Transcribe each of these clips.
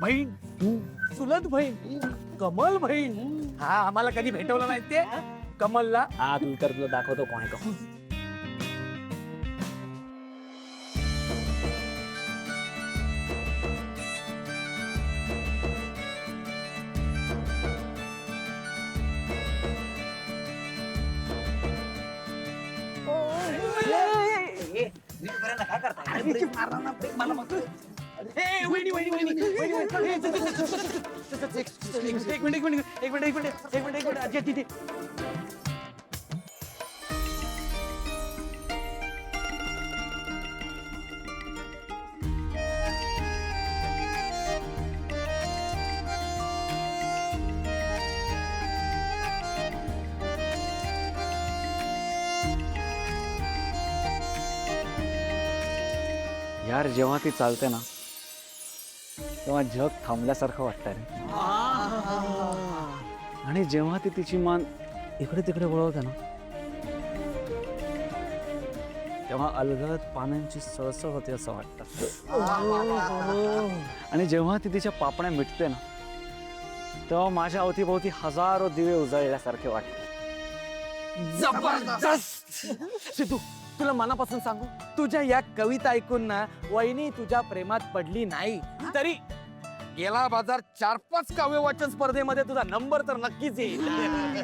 बहीण, चुलत बहीण, कमल बहीण. हा आम्हाला कधी भेटवलं नाही ते कमलला. हा तुला दाखवतो कोण आहे का. यार जेव्हा ती चालते ना तेव्हा जग थांबल्यासारखं वाटतं रे. आणि जेव्हा ती तिची मान इकडे तिकडे वळवते ना तेव्हा अलगद पानांची सळसळ होते असं वाटतं. आणि जेव्हा ती तिच्या पापण्या मिटते ना तेव्हा माझ्या अवतीभोवती हजारो दिवे उजळल्यासारखे वाटते. जबरदस्त. सिद्धू, तुला मनापासून सांगू, तुझ्या या कविता ऐकून ना वहिनी तुझ्या प्रेमात पडली नाही तरी गेला बाजार 4-5 काव्य वाचन स्पर्धेमध्ये तुझा नंबर तर नक्कीच येईल.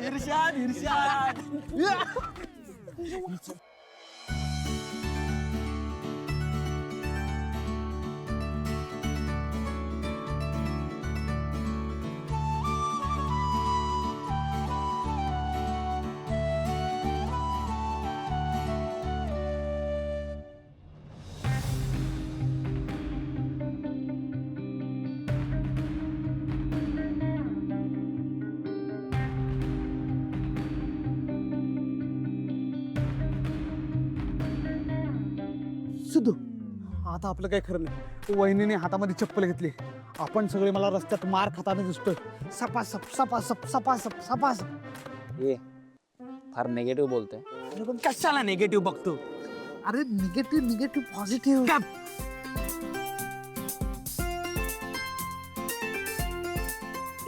इर्षाद इर्षाद. सिद्धू, आता आपलं काही खरं नाही. वहिनीने हातामध्ये चप्पल घेतली. आपण सगळे मला रस्त्यात मार खाताना दिसतोय. सपासप सपासप सपासप सपासप. ए फार निगेटिव्ह बोलतोय. अरे पण कशाला निगेटिव्ह बघतो? अरे निगेटिव्ह निगेटिव्ह पॉझिटिव्ह.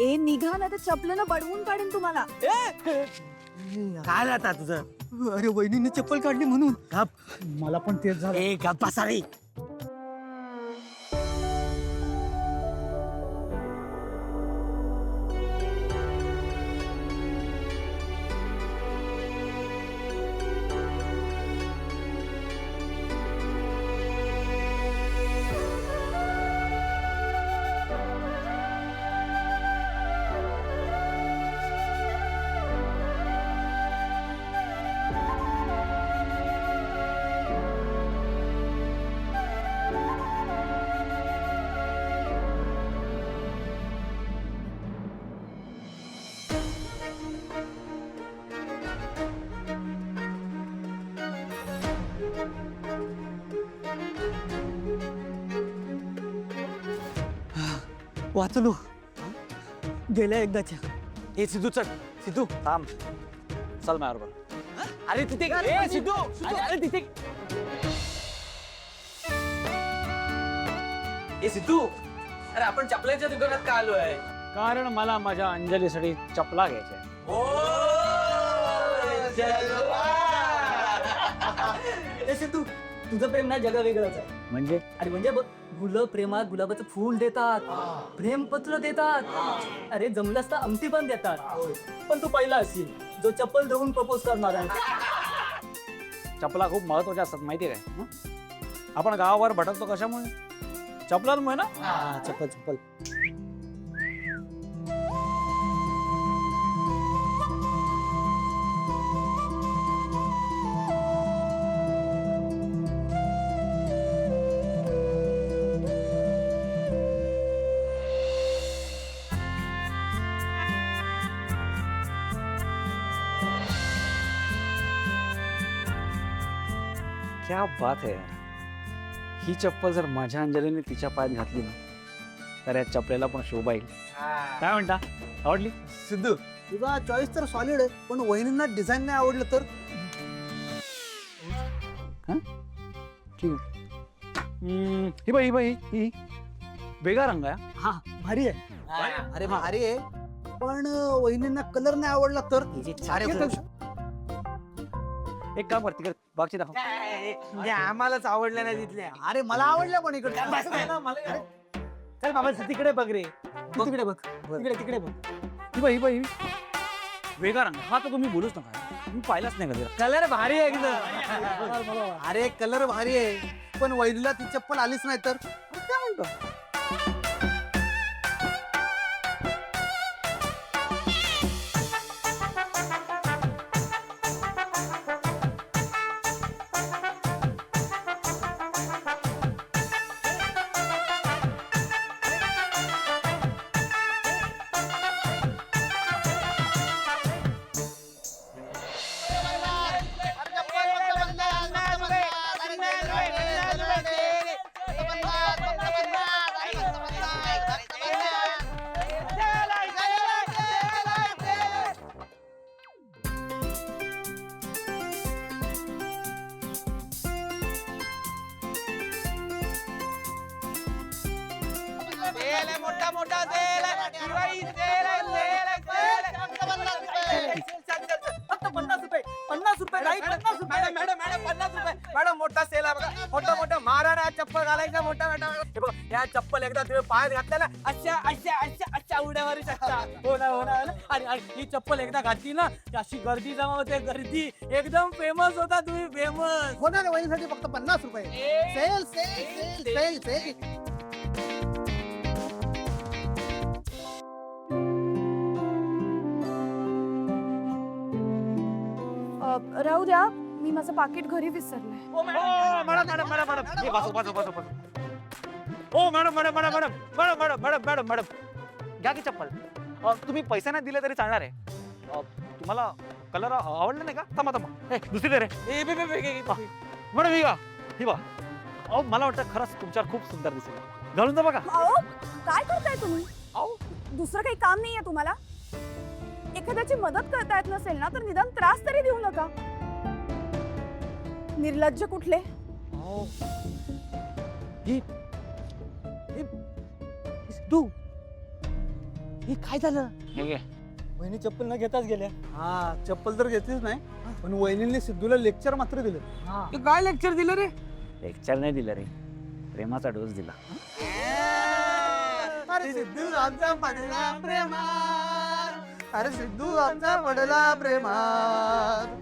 ए निघा ना तर चपलेनं बडवून काढेन तुम्हाला. काय आता तुझं? अरे वहिनीने चप्पल काढली म्हणून. मला पण तेच झालं. ए गप्पा सारी. वाचलो गेल्या एकदाच्या. ए सिद्धू चल. सिद्धू थांब चल माझ्याबरोबर. अरे तिथे ए सिद्धू अरे तिथे. ए सिद्धू, अरे आपण चपलाच्या दुकानात का आलोय? कारण मला माझ्या अंजलीसाठी चपला घ्यायच्या. ए सिद्धू, तुझं प्रेम ना जगा वेगळंच आहे. म्हणजे अरे म्हणजे बघ, मुलं प्रेमात गुलाबाचं फूल देतात, प्रेमपत्र देतात, अरे जमलंच तर अंगठी पण देतात. पण तू पहिला असशील जो चप्पल देऊन प्रपोज करणार आहे. चपला खूप महत्वाच्या असतात माहिती आहे काय. आपण गावावर भटकतो कशामुळे? चपलांमुळे ना. चप्पल चप्पल. क्या बात आहे यार. ही चप्पल जर माझ्या अंजलीने तिच्या पायात घातली ना तर या चपलेला पण शोभा येईल. काय म्हणता, आवडली? सिद्धू, तुझा चॉईस तर सॉलिड आहे, पण वहिनींना डिझाईन नाही आवडलं तर. ठीक आहे. ही बाई ही वेगळा रंग आहे. हा भारी आहे. अरे भारी आहे, पण वहिनींना कलर नाही आवडला तर एक काम कर तिकडे बागची दाखव. म्हणजे आम्हालाच आवडल्या नाही तिथल्या. अरे मला आवडल्या पण इकडे चल बाबा तिकडे बघ रे, तू तिकडे बघ, तिकडे बघ. ही बाई वेगळा रंग हा तर तुम्ही बोलूच नका. मी पाहिलाच नाही कधी. कलर भारी आहे एकदम. अरे कलर भारी आहे, पण वहिनीला ती चप्पल आलीच नाही तर काय म्हणतो. फक्त 50 रुपये काही 50 रुपये. मॅडम मोठा सेल आहे बघा. मोठा महाराणा चप्पल घालायचा मोठा. हे बघा, या चप्पल एकदा तुम्ही पायात घातल्या ना अशा उड्या मारू शकता. हो ना. आणि ही चप्पल एकदा घातली ना की अशी गर्दी जमा होते. गर्दी एकदम फेमस होता तुम्ही, फेमस. होणार वहिनीसाठी फक्त 50 रुपये. Sale sale sale sale sale. राहू द्या, मी माझं पाकिट घरी विसरले. मॅडम घ्या की चप्पल. तुम्ही पैसे नाही दिले तरी चालणार आहे. तुम्हाला कलर आवडला नाही का? थांबा दुसरी दे रे. मॅडम ही बा. अहो मला वाटतं खरंच तुमच्यावर खूप सुंदर दिसेल. घालून जा बघा. अहो, काय करताय तुम्ही? अहो, दुसरं काही काम नाहीये तुम्हाला? एखाद्याची मदत करता येत नसेल ना तर निदान त्रास तरी देऊ नका. निर्लज्ज कुठले. तू हे काय झालं. हे घे. वहिनी चप्पल न घेताच गेल्या. हा चप्पल तर घेतलीच नाही, पण वहिनीने सिद्धूला लेक्चर मात्र दिलं. काय लेक्चर दिलं रे? लेक्चर नाही दिलं रे, प्रेमाचा डोस दिला. अरे सिद्धू आमचा पडला प्रेमात. अरे सिद्धू आमचा पडला प्रेमात.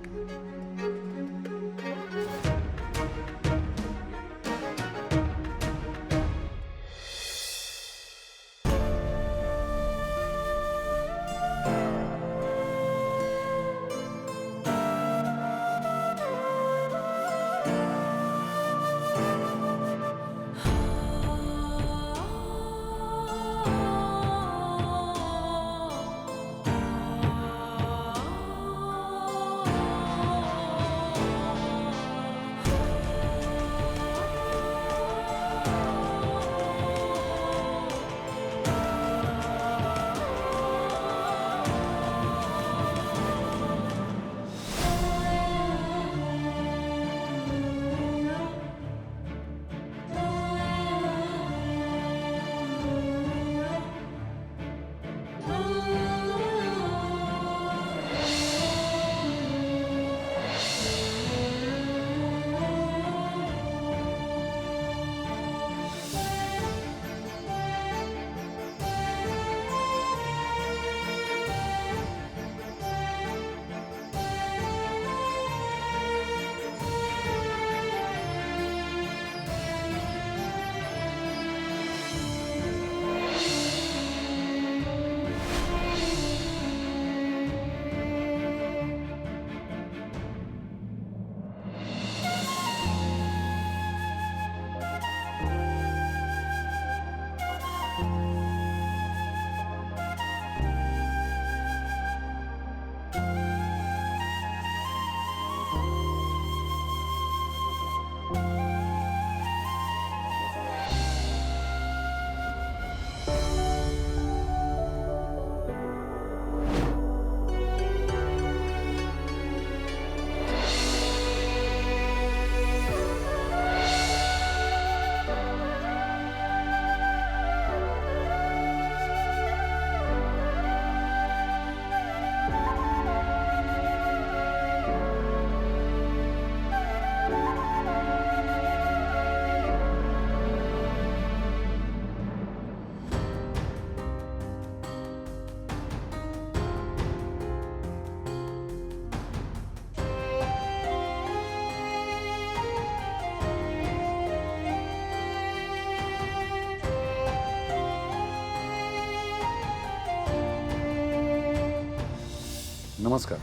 नमस्कार.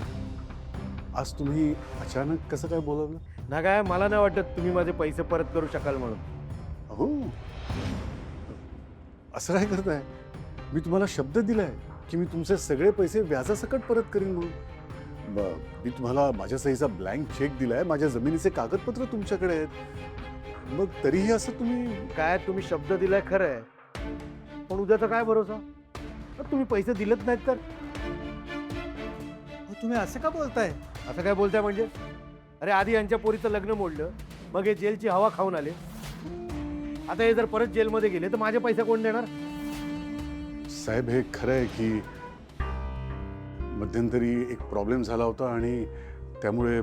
आज तुम्ही अचानक कसं काय बोलवलं? ना काय मला नाही वाटत तुम्ही माझे पैसे परत करू शकाल म्हणून. हो, असं काय करताय? मी तुम्हाला शब्द दिलाय की मी तुमचे सगळे पैसे व्याजासकट परत करीन म्हणून. मी तुम्हाला माझ्या सहीचा ब्लँक चेक दिलाय, माझ्या जमिनीचे कागदपत्र तुमच्याकडे आहेत. मग तरीही असं तुम्ही काय तुम्ही शब्द दिलाय खरं आहे, पण उद्याचा काय भरोसा? तुम्ही पैसे दिलेच नाहीत तर तुम्ही असं का बोलताय? असं काय बोलताय म्हणजे? अरे आधी यांच्या पोरीचं लग्न मोडलं, मग हे जेलची हवा खाऊन आले. आता हे जर परत जेलमध्ये गेले तर माझे पैसे कोण देणार? साहेब, हे खरं आहे की मध्यंतरी एक प्रॉब्लेम झाला होता आणि त्यामुळे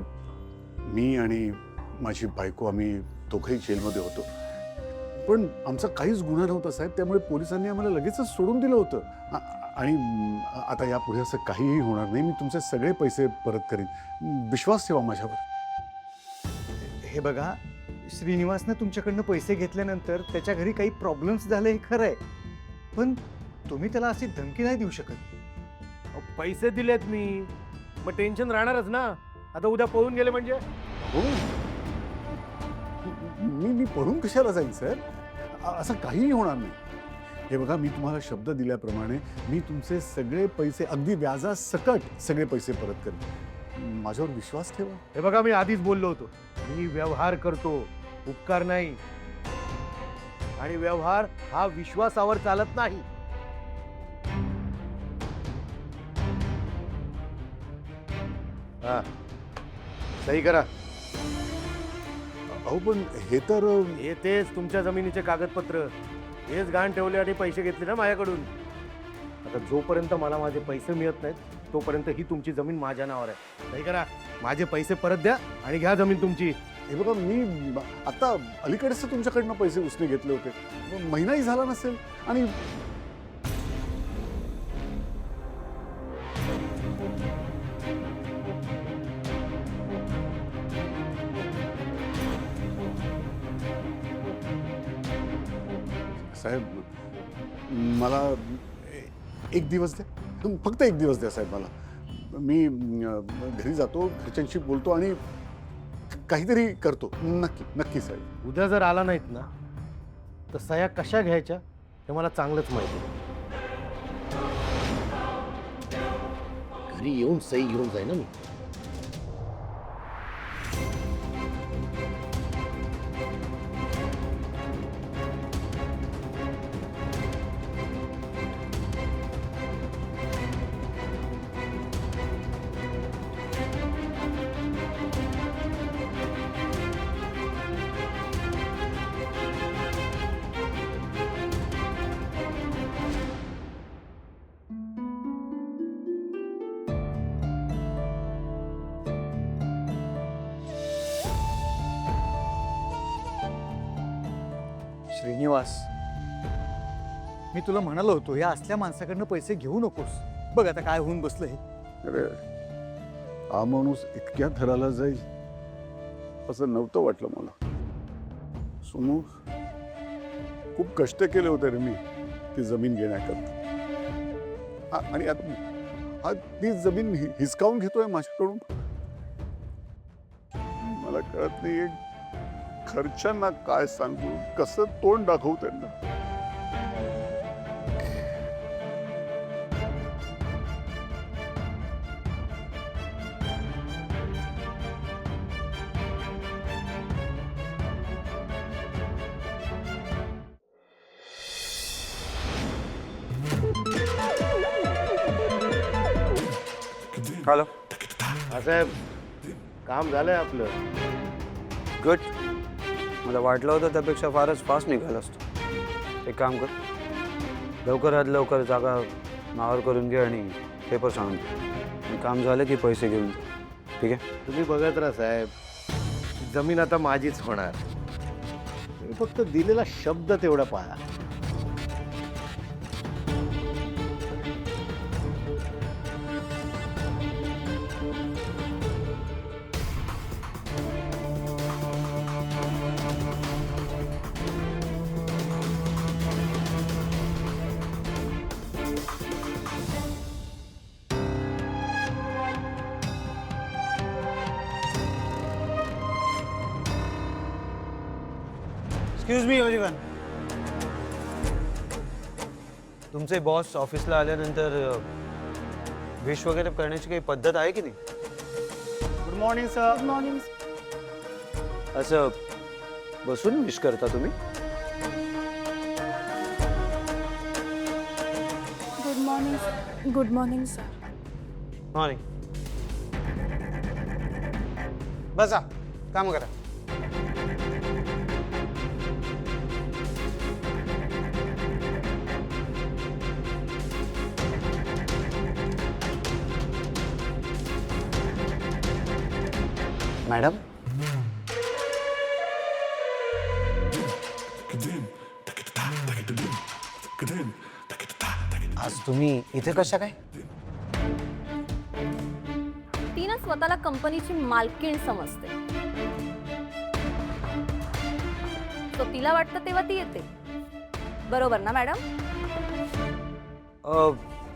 मी आणि माझी बायको आम्ही दोघंही जेलमध्ये होतो. पण आमचा काहीच गुन्हा नव्हता साहेब, त्यामुळे पोलिसांनी आम्हाला लगेचच सोडून दिलं होतं. आणि आता यापुढे असं काहीही होणार नाही. मी तुमचे सगळे पैसे परत करीन. विश्वास ठेवा माझ्यावर. हे बघा, श्रीनिवासनं तुमच्याकडनं पैसे घेतल्यानंतर त्याच्या घरी काही प्रॉब्लेम्स झाले हे खरं आहे, पण तुम्ही त्याला अशी धमकी नाही देऊ शकत. अहो, पैसे दिलेत मी, मग टेन्शन राहणारच ना. आता उद्या पळून गेले म्हणजे? हो, मी पळून कशाला जाईन साहेब? असं काहीही होणार नाही. हे बघा, मी तुम्हाला शब्द दिल्याप्रमाणे मी तुमचे सगळे पैसे अगदी व्याजासकट सगळे पैसे परत करेन. माझ्यावर विश्वास ठेवा. हे बघा, मी आधीच बोललो होतो, मी व्यवहार करतो, उपकार नाही. आणि व्यवहार हा विश्वासावर चालत नाही. हा, सही करा. अहो, पण हे तर हे तेच तुमच्या जमिनीचे कागदपत्र, हेच गहाण ठेवले आणि पैसे घेतले ना माझ्याकडून. आता जोपर्यंत मला माझे पैसे मिळत नाहीत तोपर्यंत ही तुमची जमीन माझ्या नावावर आहे. सही करा. माझे पैसे परत द्या आणि घ्या जमीन तुमची. हे बघा, मी आता अलीकडेच तर तुमच्याकडनं पैसे उसने घेतले होते. मग महिनाही झाला नसेल. आणि साहेब, मला एक दिवस द्या, फक्त एक दिवस द्या साहेब मला. मी घरी जातो, घरच्यांशी बोलतो आणि काहीतरी करतो. नक्की नक्की साहेब. उद्या जर आला नाहीत ना तर सह्या कशा घ्यायच्या हे मला चांगलंच माहिती आहे. घरी येऊन सही घेऊन जाईन ना मी. श्रीनिवास, मी तुला म्हणालो होतो या असल्या माणसाकडनं पैसे घेऊ नकोस. बघ आता काय होऊन बसलंय. अरे, हा माणूस इतक्या थराला जाईल असं नव्हतं वाटलं मला. सोनू, खूप कष्ट केले होते रे मी ती जमीन घेण्याकरता. आणि आता हा ती जमीन हिसकावून घेतोय माझ्याकडून. मला कळत नाही घरच्यांना काय सांगू, कसं तोंड दाखवू त्यांना. हॅलो. हा साहेब, काम झालंय आपलं. गुड. मला वाटलं होतं त्यापेक्षा फारच फास्ट निघाला असतो. एक काम कर, लवकरात लवकर जागा नावावर करून घे आणि पेपर सांगून दे. काम झालं की पैसे घेऊन जा. ठीक आहे? तुम्ही बघत राहा साहेब, जमीन आता माझीच होणार. तुम्ही फक्त दिलेला शब्द तेवढा पाहा. Excuse me everyone. तुमचे बॉस ऑफिसला आल्यानंतर विश वगैरे करण्याची काही पद्धत आहे की नाही? Good morning sir. Good morning. असं बसून विश करता तुम्ही? Good morning. Good morning sir. Morning. बसा, काम करा. मॅडम, आज तुम्ही इथे कशा काय? ती ना स्वतःला कंपनीची मालकीण समजते. तो तिला वाटतं तेव्हा ती येते. बरोबर ना मॅडम?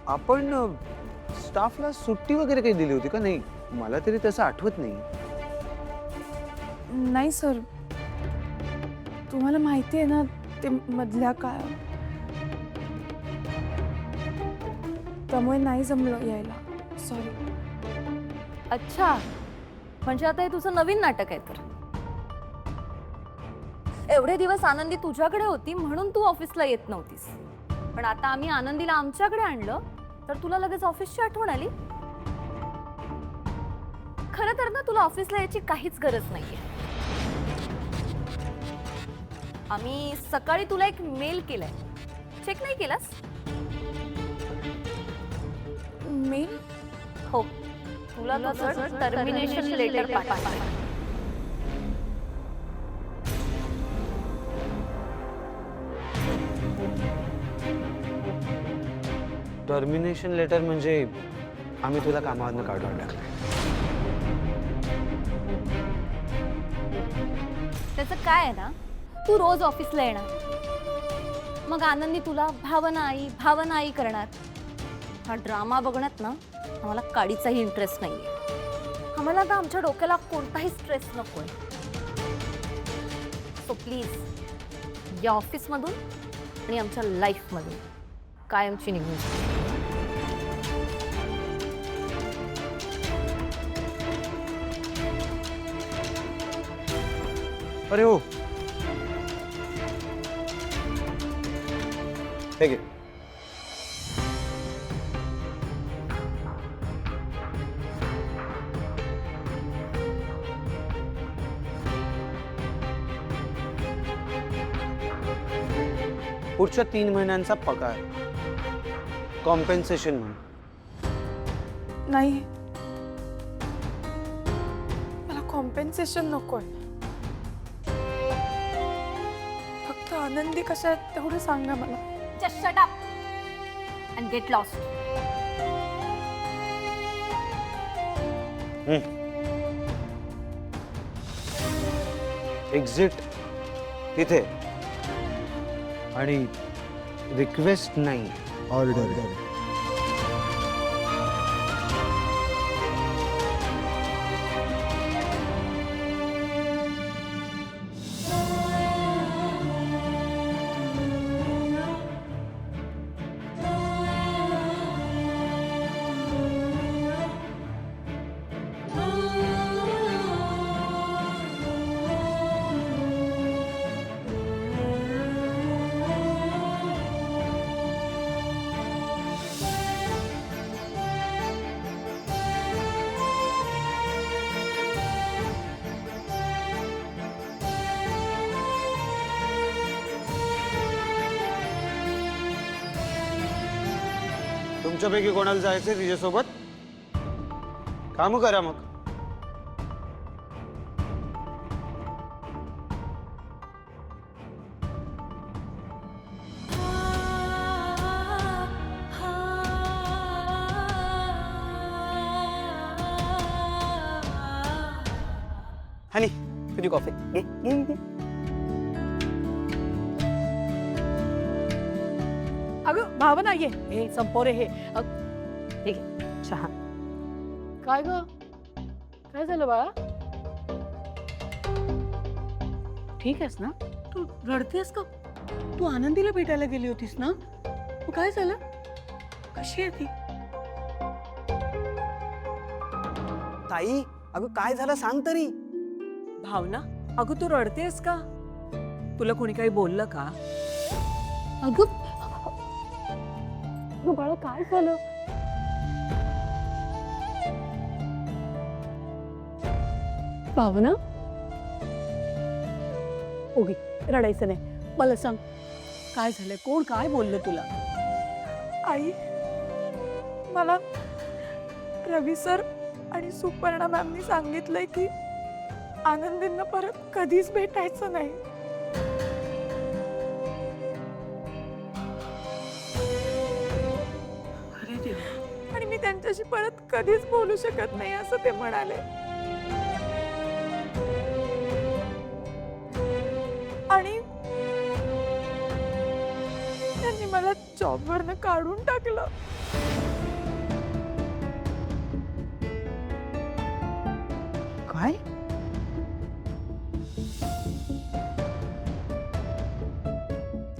आपण स्टाफला सुट्टी वगैरे काही दिली होती का? नाही, मला तरी तसं आठवत नाही. नाही सर, तुम्हाला माहिती आहे ना ते मधल्या काळात, त्यामुळे नाही जमलं यायला. सॉरी. अच्छा, म्हणजे आता हे तुझं नवीन नाटक आहे तर. एवढे दिवस आनंदी तुझ्याकडे होती म्हणून तू ऑफिसला येत नव्हतीस, पण आता आम्ही आनंदीला आमच्याकडे आणलं तर तुला लगेच ऑफिसची आठवण आली. खरं तर ना तुला ऑफिसला यायची काहीच गरज नाहीये. आम्ही सकाळी तुला एक मेल केलाय, चेक नाही केलास? मेल? हो, तुला तुझं टर्मिनेशन लेटर पाठवलंय. टर्मिनेशन लेटर म्हणजे आम्ही तुला कामावरनं काढून टाकलं. त्याचं काय आहे ना, तू रोज ऑफिसला येणार, मग आनंदी तुला भावना आई करणार. हा ड्रामा बघण्यात ना आम्हाला काडीचाही इंटरेस्ट नाहीये. आम्हाला ना आमच्या डोक्याला कोणताही स्ट्रेस नकोय. सो प्लीज या ऑफिसमधून आणि आमच्या लाईफमधून कायमची निघून जा. अरे हो, ठीक आहे. पुढच्या 3 महिन्यांचा पगार कॉम्पेन्सेशन म्हणून. नाही, मला कॉम्पेन्सेशन नकोय. फक्त आनंदी कशा आहेत तेवढं सांगा मला. Just shut up and get lost. Exit तिथे आणि रिक्वेस्ट नाही, ऑर्डर. तुमच्यापैकी कोणाला जायचंय तिच्यासोबत? काम करा मग. हनी, तुझी कॉफी. अगं भावना ये, हे संपव रे हे. ठीक आहे, चहा. काय ग, काय झालं बाळा? ठीक आहेस ना? तू रडतेस का? तू आनंदीला भेटायला गेली होतीस ना? मग काय झालं? कशी आहे ती? ताई, अगं काय झालं सांग तरी. भावना, अगं तू रडतेस का? तुला कोणी काही बोललं का? अगं बाळा काय झालं? भावना, ओगी रडायचं नाही. मला सांग काय झालंय? कोण काय बोललं तुला? आई, मला रवी सर आणि सुपर्णा मॅमनी सांगितलंय की आनंदींना परत कधीच भेटायचं नाही. अरे देवा. आणि मी त्यांच्याशी परत कधीच बोलू शकत नाही असं ते म्हणाले. आणि त्यांनी मला जॉबवरनं काढून टाकलं. काय?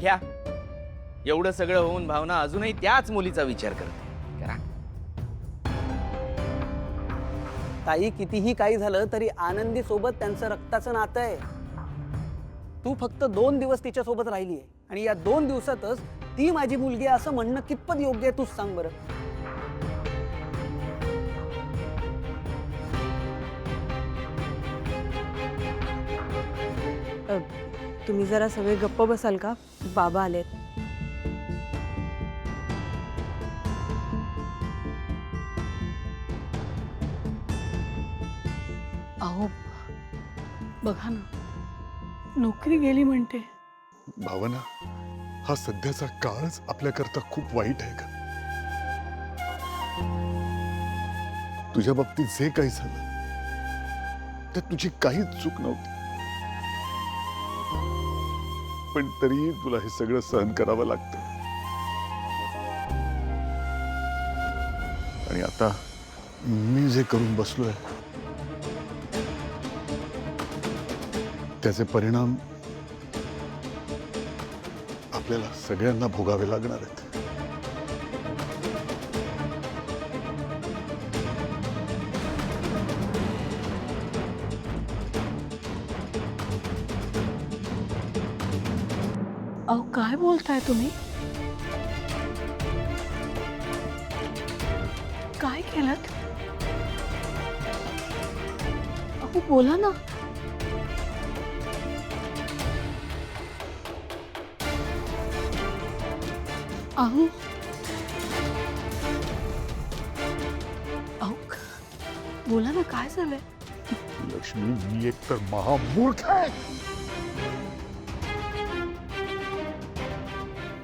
घ्या, एवढं सगळं होऊन भावना अजूनही त्याच मुलीचा विचार करते. करा. ताई, कितीही काही झालं तरी आनंदी सोबत त्यांचं रक्ताचं नातं आहे. तू फक्त 2 दिवस तिच्या सोबत राहिली आहे आणि या 2 दिवसातच ती माझी मुलगी आहे असं म्हणणं कितपत योग्य आहे तूच सांग बरं. तुम्ही जरा सगळे गप्प बसाल का? बाबा आलेत. अहो बघा ना, नोकरी गेली म्हणते. भावना, हा सध्याचा काळच आपल्याकरता खूप वाईट आहे का? तुझ्या बाबतीत जे काही झालं त्यात तुझी काहीच चूक नव्हती, पण तरीही तुला हे सगळं सहन करावं लागतं. आणि आता मी जे करून बसलोय त्याचे परिणाम आपल्याला सगळ्यांना भोगावे लागणार आहेत. अहो काय बोलताय तुम्ही? काय केलं? अहो बोला ना. अहो अहो बोला ना, काय झालंय? लक्ष्मी, मी एक तर महामूर्ख आहे.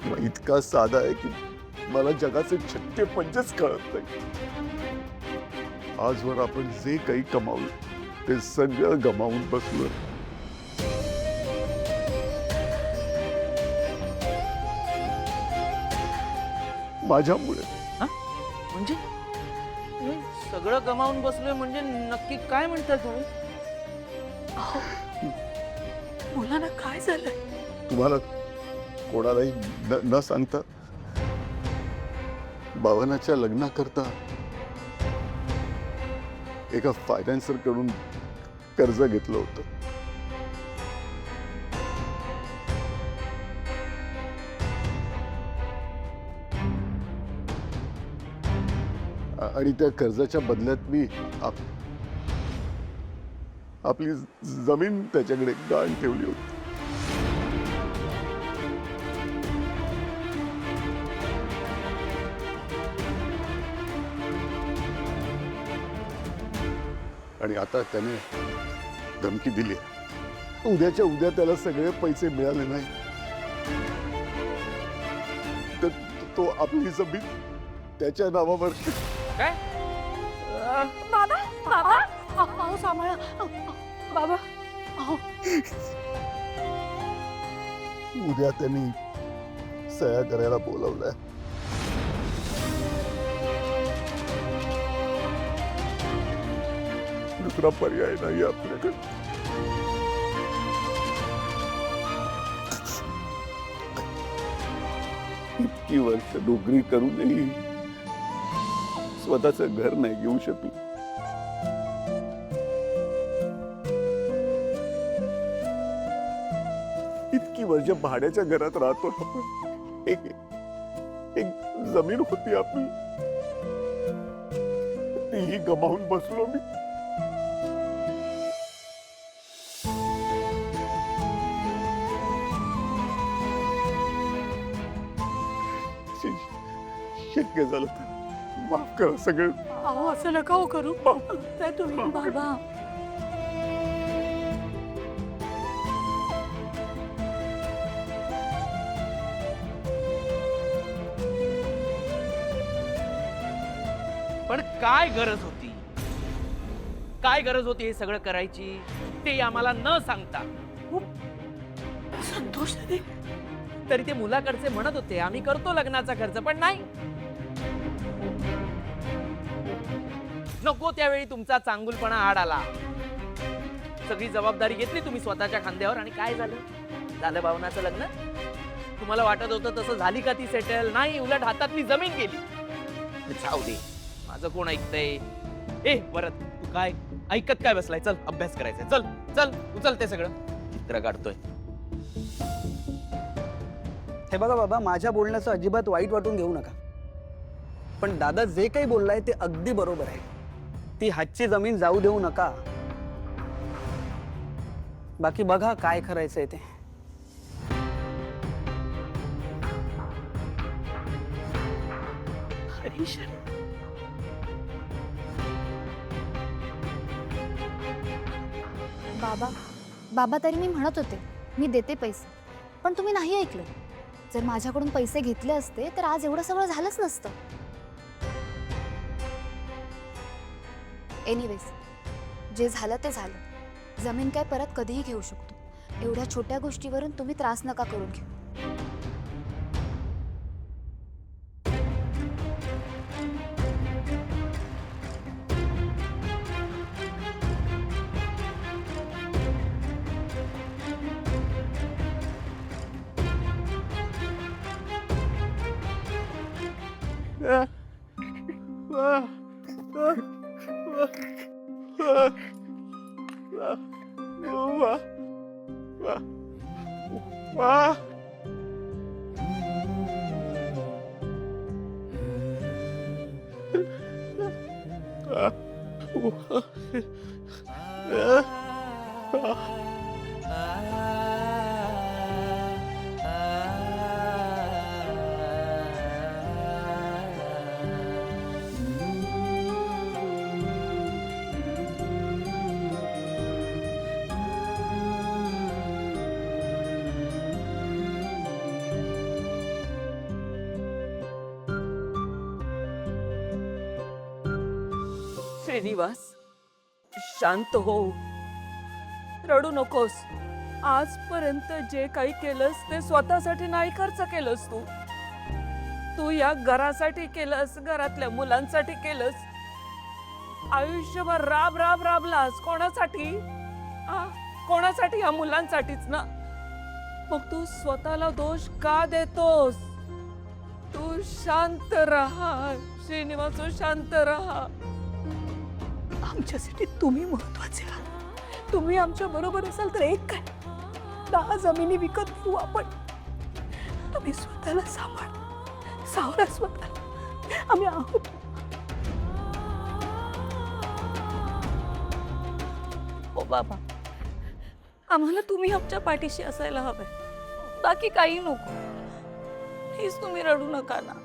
मी इतका साधा आहे की मला जगाचे छक्के पंचच कळत नाही. आजवर आपण जे काही कमावलं ते सगळं गमावून बसलोय. माझ्यामुळे. म्हणजे तुम्ही सगळं गमावून बसलोय म्हणजे नक्की काय म्हणताय तुम्ही? बोला ना, काय झालंय? तुम्हाला कोणालाही न सांगता भावनाच्या लग्नाकरता एका फायनान्सर कडून कर्ज घेतलं होतं. आणि त्या कर्जाच्या बदल्यात मी आपली जमीन त्याच्याकडे गहाण ठेवली होती. आणि आता त्याने धमकी दिली, उद्याच्या उद्या त्याला सगळे पैसे मिळाले नाही तर तो आपली जमीन त्याच्या नावावर. काय? बाबा, बाबा, अहो सांभाळा. बाबा अहो उद्या त्यांनी सह्या करायला बोलवलंय. दुसरा पर्याय नाही आपल्याकडे. इतकी वर्ष नोकरी करूनही स्वतःचं घर नाही घेऊ शकलो. इतकी वर्ष भाड्याच्या घरात राहतो आपण. एक जमीन होती आपली, तीही गमावून बसलो मी. शक्य झालं तर माफ करा सगळं. अहो असं नका हो करू. काय तुम्ही बाबा. पण काय गरज होती, काय गरज होती हे सगळं करायची ते आम्हाला न सांगता? संतोष दादी, तरी ते मुलाकडचे म्हणत होते आम्ही करतो लग्नाचा खर्च, पण नाही. नको त्यावेळी तुमचा चांगुलपणा आड आला. सगळी जबाबदारी घेतली तुम्ही स्वतःच्या खांद्यावर आणि काय झालं? झालं भावनाचं लग्न. तुम्हाला वाटत होतं तसं झाली का ती सेटल? नाही, उलट हातातली जमीन गेली. जाऊ दे, माझं कोण ऐकतंय? ए परत तू काय ऐकत काय बसलाय? चल अभ्यास करायचा. चल चल उचल ते सगळं. चित्र काढतोय. हे बघा बाबा, माझ्या बोलण्याचं अजिबात वाईट वाटून घेऊ नका, पण दादा जे काही बोललाय ते अगदी बरोबर आहे. ती हातची जमीन जाऊ देऊ नका. बाकी बघा काय करायचंय ते. हरीश, बाबा तरी मी म्हणत होते मी देते पैसे, पण तुम्ही नाही ऐकलं. जर माझ्याकडून पैसे घेतले असते तर आज एवढं सगळं झालंच नसतं. एनिवेज, जे झालं ते झालं. जमीन काय परत कधीही घेऊ शकतो. एवढ्या छोट्या गोष्टीवरून तुम्ही त्रास नका करून घेऊ. श्रीनिवास, शांत हो, रडू नकोस. आजपर्यंत जे काही केलंस ते स्वतःसाठी नाही खर्च केलंस. तू या घरासाठी केलंस, घरातल्या मुलांसाठी केलंस. आयुष्यभर राब राब राबलास. कोणासाठी? कोणासाठी? या मुलांसाठीच ना. मग तू स्वतःला दोष का देतोस? तू शांत राहा श्रीनिवास, शांत राहा. आमच्यासाठी तुम्ही महत्वाचे आहात. तुम्ही आमच्या बरोबर असाल तर एक काय 10 जमिनी विकत घेऊ आपण. तुम्ही स्वतःला सांभाळ, सावरा स्वतःला. आम्ही आहोत. हो बाबा, आम्हाला तुम्ही आमच्या पाठीशी असायला हवंय, बाकी काही नको. प्लीज तुम्ही रडू नका ना.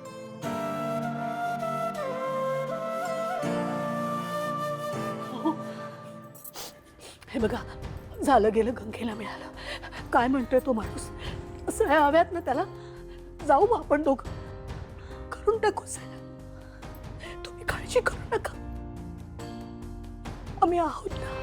हे बघा, झालं गेलं गंगेला मिळालं. काय म्हणतोय तो माणूस? सह्या हव्यात ना त्याला. जाऊ मग आपण दोघं, करून टाकू सह्या. तुम्ही काळजी करू नका, आम्ही आहोत ना.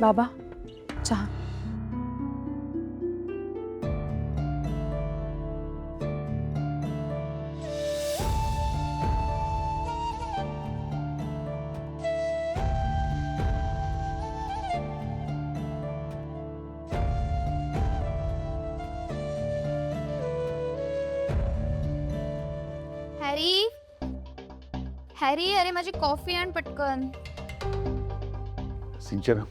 बाबा चहा. हॅरी हॅरी, अरे माझी कॉफी आण पटकन. सिंचना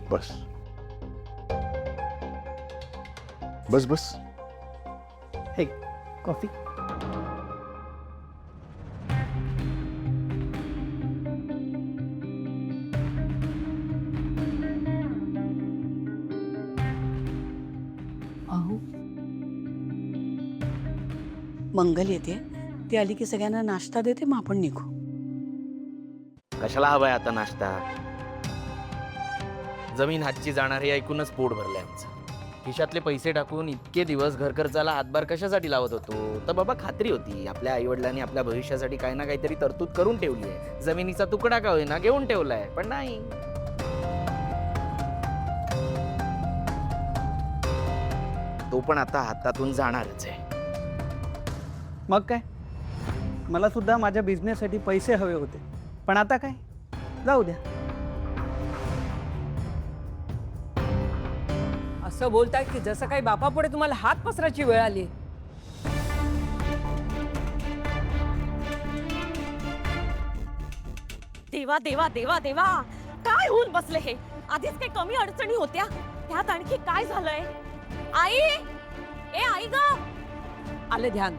बस बस बस. हे कॉफी. अहो मंगल येते, ती आली की सगळ्यांना नाश्ता देते, मग आपण निघू. कशाला हवाय आता नाश्ता? जमीन हातची जाणार हे ऐकूनच पोट भरलंय आमचं. खिशातले पैसे टाकून इतके दिवस घर खर्चाला हातभार कशासाठी लावत होतो? तर बाबा खात्री होती आपल्या आईवडिलांनी आपल्या भविष्यासाठी काही ना काहीतरी तरतूद करून ठेवली आहे. जमिनीचा तुकडा का होईना घेऊन ठेवलाय, पण नाही. तो पण आता हातातून जाणारच आहे. मग काय, मला सुद्धा माझ्या बिझनेससाठी पैसे हवे होते, पण आता काय, जाऊ द्या. असं बोलताय की जसं काही बापापुढे तुम्हाला हात पसरायची वेळ आली. देवा देवा देवा देवा, काय होऊन बसले हे? आधीच काही कमी अडचणी होत्या, त्यात आणखी काय झालंय? आई, ए आई ग. आले ध्यान.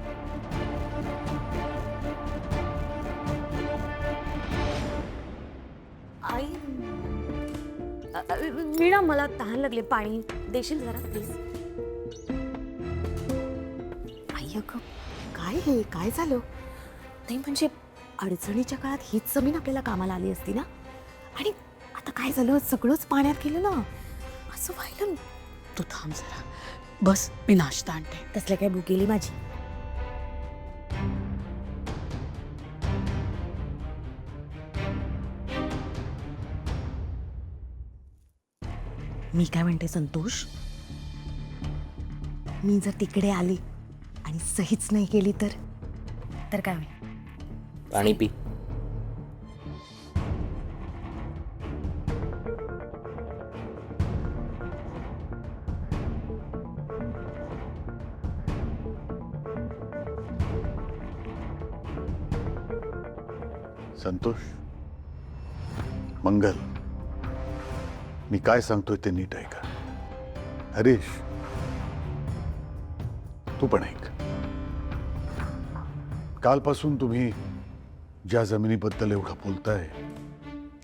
आई मीना, मला तहान लागले, पाणी देशील जरा प्लीज? आई अगं, काय हे, काय झालं? नाही म्हणजे अडचणीच्या काळात हीच जमीन आपल्याला कामाला आली असती ना, आणि आता काय झालं, सगळंच पाण्यात गेलं ना, असं व्हायला. तू थांब जरा, बस मी नाश्ता आणते. तसल्या काय भूक गेली माझी. मी काय म्हणते संतोष, मी जर तिकडे आली आणि सहीच नाही केली तर काय होईल? पाणी पी. संतोष, मंगल, मी काय सांगतोय ते नीट ऐका. हरीश, तू पण ऐक. कालपासून तुम्ही ज्या जमिनीबद्दल एवढं बोलताय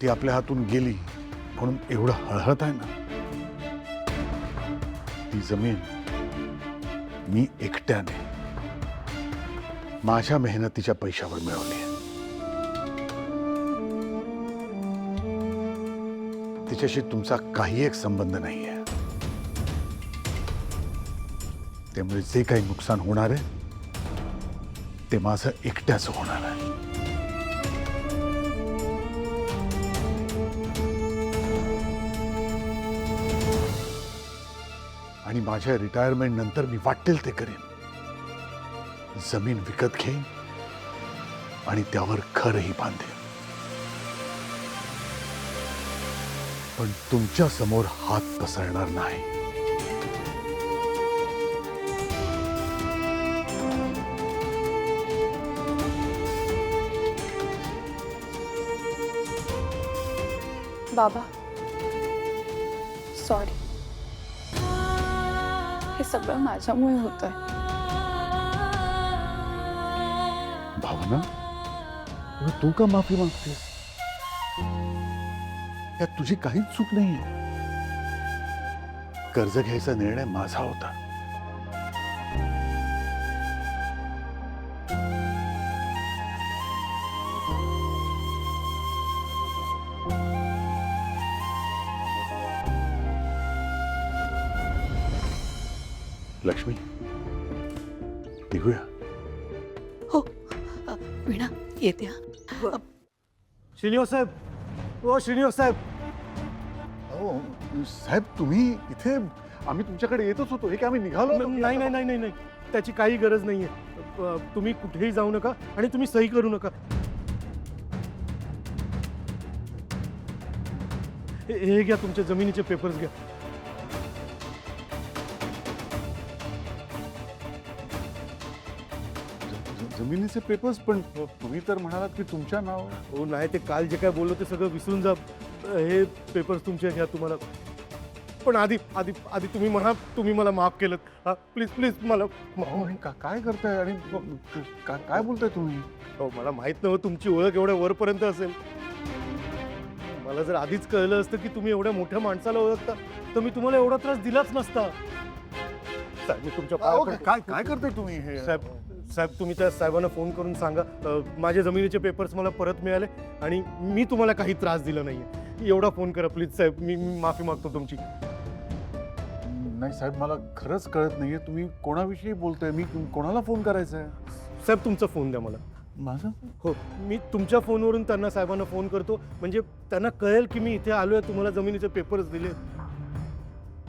ती आपल्या हातून गेली म्हणून एवढं हळहळत आहे ना, ती जमीन मी एकट्याने माझ्या मेहनतीच्या पैशावर मिळवली आहे. तिच्याशी तुमचा काही एक संबंध नाही आहे. त्यामुळे जे काही नुकसान होणार आहे ते माझं एकट्याच होणार आहे. आणि माझ्या रिटायरमेंट नंतर मी वाटेल ते करेन. जमीन विकत घेईन आणि त्यावर घरही बांधेन. पण तुमच्या समोर हात पसरणार नाही. बाबा सॉरी, हे सगळं माझ्यामुळे होतंय. भावना, अगं तू का माफी मागतेस? यात तुझी काहीच चूक नाहीये. कर्ज घ्यायचा निर्णय माझा होता. लक्ष्मी, निघूया. हो वीणा येते. श्रीनिवास साहेब, ओ श्रीनिवास साहेब, अहो साहेब तुम्ही इथे, आम्ही तुमच्याकडे येतच होतो. हे काय आम्ही निघालो होतो? नाही नाही नाही नाही नाही, त्याची काही गरज नाहीये. तुम्ही कुठेही जाऊ नका आणि तुम्ही सही करू नका. हे घ्या, तुमच्या जमिनीचे पेपर्स घ्या. जमिनीचे पेपर्स, पण तुम्ही तर म्हणालात की तुमच्या नाव. हो नाही, ते काल जे काय बोललो ते सगळं विसरून जा. हे पेपर्स तुमचे घ्या. तुम्हाला पण आधी आधी आधी तुम्ही म्हणा, तुम्ही मला माफ केलं. हा प्लीज प्लीज मला काय करताय आणि काय बोलताय तुम्ही? हो, मला माहित नव्हतं तुमची ओळख एवढ्या वरपर्यंत असेल. मला जर आधीच कळलं असतं की तुम्ही एवढ्या मोठ्या माणसाला ओळखता तर मी तुम्हाला एवढा त्रास दिलाच नसता. साहेब, मी तुमच्या पाया पडतो. काय करताय तुम्ही हे? साहेब तुम्ही त्या साहेबांना फोन करून सांगा माझ्या जमिनीचे पेपर्स मला परत मिळाले आणि मी तुम्हाला काही त्रास दिला नाहीये. एवढा फोन करा प्लीज साहेब. मी माफी मागतो तुमची. नाही साहेब, मला खरंच कळत नाहीये तुम्ही कोणाविषयी बोलताय. मी कोणाला फोन करायचा आहे? साहेब तुमचा फोन द्या मला. माझा? हो, मी तुमच्या फोनवरून त्यांना साहेबांना फोन करतो, म्हणजे त्यांना कळेल की मी इथे आलोय, तुम्हाला जमिनीचे पेपर्स दिले.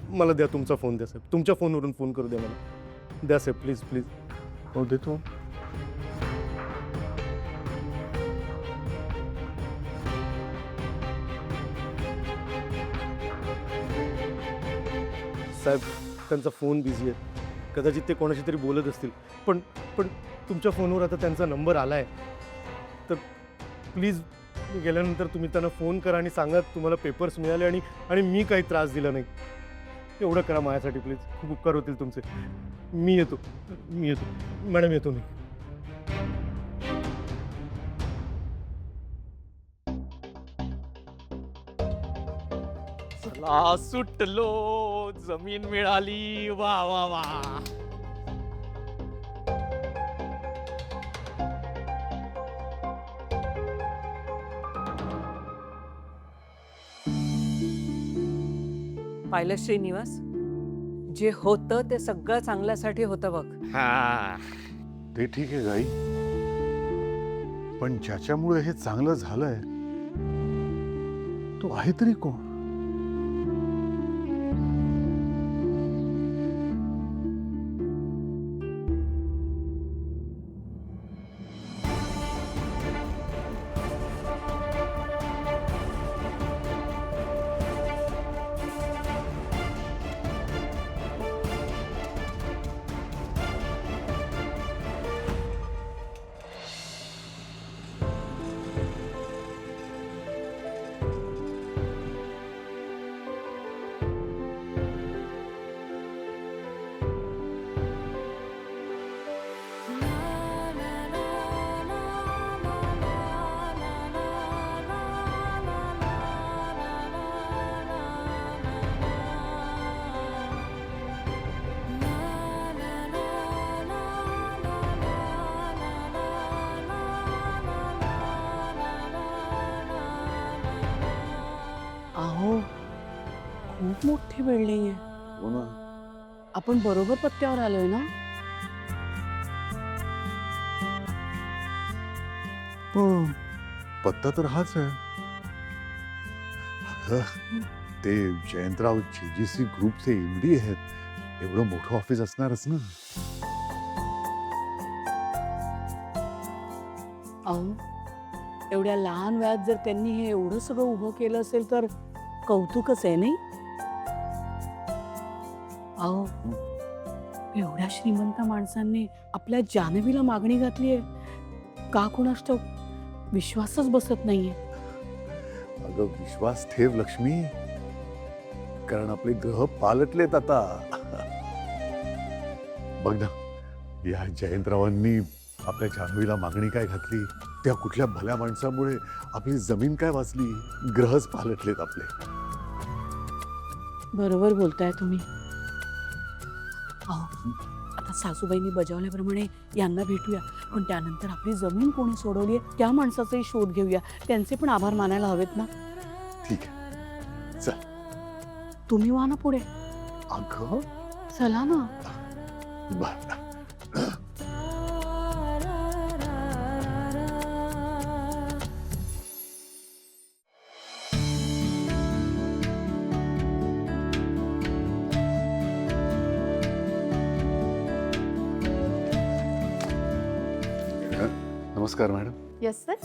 मला द्या तुमचा फोन द्या साहेब. तुमच्या फोनवरून फोन करू द्या मला. द्या साहेब प्लीज प्लीज. हो देतो. साहेब त्यांचा फोन बिझी आहे, कदाचित ते कोणाशी तरी बोलत असतील. पण पण तुमच्या फोनवर आता त्यांचा नंबर आला आहे, तर प्लीज गेल्यानंतर तुम्ही त्यांना फोन करा आणि सांगा तुम्हाला पेपर्स मिळाले आणि मी काही त्रास दिला नाही. एवढं करा माझ्यासाठी प्लीज. खूप उपकार होतील तुमचे. मी येतो मॅडम, येतो मी. चला सुटलो, जमीन मिळाली. वा वा वा. पाहिलं श्रीनिवास, जे होतं ते सगळं चांगल्यासाठी होतं बघ. हा, ते ठीक आहे गाई, पण ज्याच्यामुळे हे चांगलं झालंय तो आहे तरी कोण? अहो, खूप मोठी बिल्डिंग आहे. हो ना. आपण बरोबर पत्त्यावर आलोय ना? पत्ता तर हाच आहे. अगं, ते जयंतराव जेजीसी ग्रुपचे एमडी आहेत. एवढं मोठं ऑफिस असणारच ना. अहो, एवढ्या लहान वयात जर त्यांनी हे एवढं सगळं उभं केलं असेल तर कौतुकच आहे नाही? अहो, एवढ्या श्रीमंत माणसांनी आपल्या जान्हवीला मागणी घातली आहे. का कोणास ठाऊक विश्वासच बसत नाहीये. अगं विश्वास ठेव लक्ष्मी, कारण आपले ग्रह पालटलेत आता. बघ ना, या जयंतरावांनी आपल्या जान्हवीला मागणी काय घातली, त्या कुठल्या भल्या माणसामुळे आपली जमीन काय वाचली. ग्रहच पालटलेत आपले. बरोबर बोलताय तुम्ही. अहो, आता सासूबाईंनी बजावल्याप्रमाणे यांना भेटूया, पण त्यानंतर आपली जमीन कोणी सोडवली त्या माणसाचाही शोध घेऊया. त्यांचे पण आभार मानायला हवेत ना. ठीक आहे, चल. तुम्ही व्हा ना पुढे. अगं चला ना. बर. नमस्कार मॅडम. Yes sir.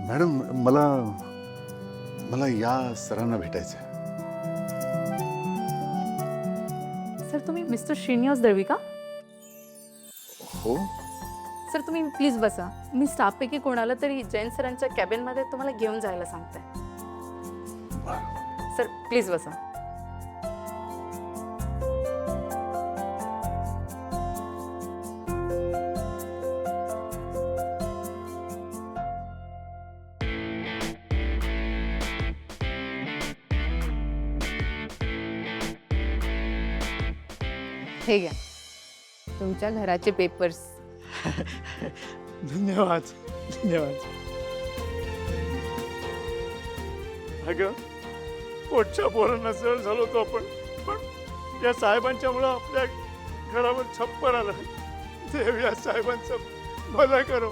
मॅडम मला या सरांना भेटायचं आहे. सर तुम्ही मिस्टर श्रीनिवास दळवी का? हो. सर तुम्ही प्लीज बसा. मी स्टाफपैकी कोणाला तरी जैन सरांच्या कॅबिनमध्ये तुम्हाला घेऊन जायला सांगते. सर प्लीज बसा. हे घ्या तुमच्या घराचे पेपर्स. धन्यवाद धन्यवाद. अगं पोटच्या पोरांना जळ झालो होतो आपण, पण या साहेबांच्यामुळं आपल्या घरावर छप्पर आलं. देव या साहेबांचं भलं करो.